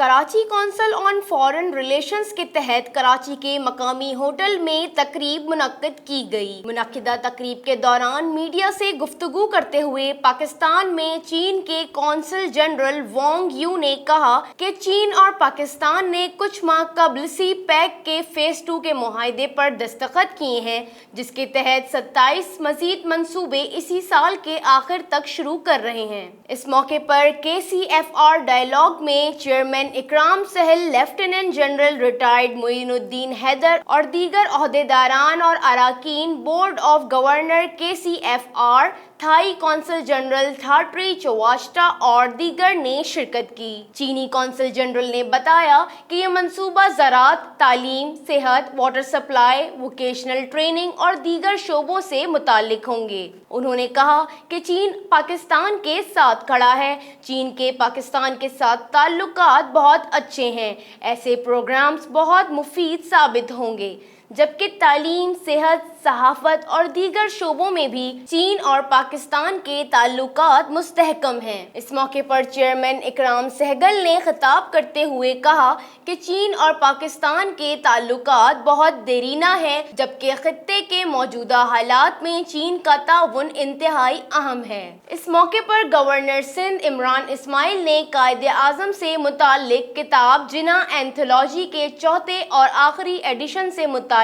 Karachi council on foreign relations کے تحت کراچی کے مقامی ہوٹل میں تقریب منعقد کی گئی۔ منعقدہ تقریب کے دوران میڈیا سے گفتگو کرتے ہوئے پاکستان میں چین کے کونسل جنرل وانگ یو نے کہا کہ چین اور پاکستان نے کچھ ماہ قبل سی پیک کے فیز 2 کے معاہدے پر دستخط کیے ہیں، جس کے تحت 27 مزید منصوبے اسی سال کے آخر تک شروع کر رہے ہیں۔ اس موقع پر KCFR ڈائیلاگ میں چیئرمین اکرام سہل، لیفٹیننٹ جنرل ریٹائرڈ معین الدین حیدر اور دیگر عہدیداران اور اراکین board of governor KCFR، Thai consul general تھاٹری چواشٹا اور دیگر نے شرکت کی۔ چینی کونسل جنرل نے بتایا کہ یہ منصوبہ زراعت، تعلیم، صحت، واٹر سپلائی، ووکیشنل ٹریننگ اور دیگر شعبوں سے متعلق ہوں گے۔ انہوں نے کہا کہ چین پاکستان کے ساتھ کھڑا ہے۔ چین کے پاکستان کے ساتھ تعلقات بہت اچھے ہیں۔ ایسے پروگرامز بہت مفید ثابت ہوں گے، جبکہ تعلیم، صحت، صحافت اور دیگر شعبوں میں بھی چین اور پاکستان کے تعلقات مستحکم ہیں۔ اس موقع پر چیئرمین اکرام سہگل نے خطاب کرتے ہوئے کہا کہ چین اور پاکستان کے تعلقات بہت دیرینہ ہیں، جبکہ خطے کے موجودہ حالات میں چین کا تعاون انتہائی اہم ہے۔ اس موقع پر گورنر سندھ عمران اسماعیل نے قائد اعظم سے متعلق کتاب جناح اینتھولوجی کے چوتھے اور آخری ایڈیشن سے متعلق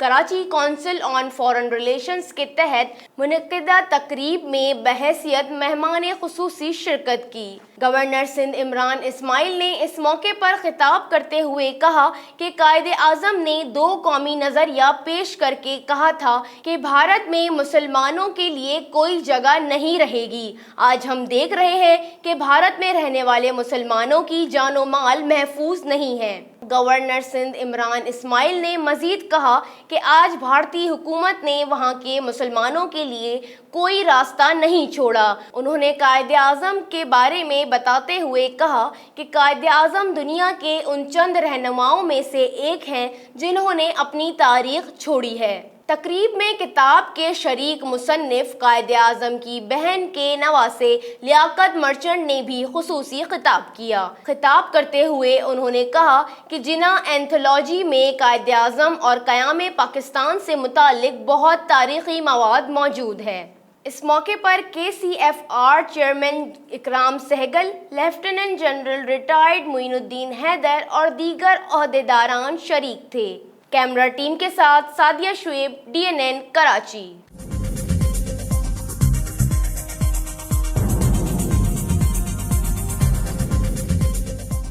Karachi council on foreign relations کے تحت منعقدہ تقریب میں بحیثیت مہمان خصوصی شرکت کی۔ گورنر سندھ عمران اسماعیل نے اس موقع پر خطاب کرتے ہوئے کہا کہ قائد اعظم نے 2 قومی نظریہ پیش کر کے کہا تھا کہ بھارت میں مسلمانوں کے لیے کوئی جگہ نہیں رہے گی۔ آج ہم دیکھ رہے ہیں کہ بھارت میں رہنے والے مسلمانوں کی جان و مال محفوظ نہیں ہے۔ گورنر سندھ عمران اسماعیل نے مزید کہا کہ آج بھارتی حکومت نے وہاں کے مسلمانوں کے لیے کوئی راستہ نہیں چھوڑا۔ انہوں نے قائد اعظم کے بارے میں بتاتے ہوئے کہا کہ قائد اعظم دنیا کے ان چند رہنماؤں میں سے ایک ہیں جنہوں نے اپنی تاریخ چھوڑی ہے۔ تقریب میں کتاب کے شریک مصنف قائد اعظم کی بہن کے نواسے لیاقت مرچنٹ نے بھی خصوصی خطاب کیا۔ خطاب کرتے ہوئے انہوں نے کہا کہ جناح اینتھولوجی میں قائد اعظم اور قیام پاکستان سے متعلق بہت تاریخی مواد موجود ہے۔ اس موقع پر KCFR چیئرمین اکرام سہگل، لیفٹیننٹ جنرل ریٹائرڈ معین الدین حیدر اور دیگر عہدیداران شریک تھے۔ کیمرہ ٹیم کے ساتھ سعدیہ شعیب، DNN کراچی۔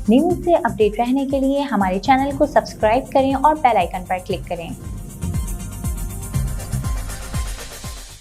نیوز سے اپ ڈیٹ رہنے کے لیے ہمارے چینل کو سبسکرائب کریں اور بیل آئیکن پر کلک کریں۔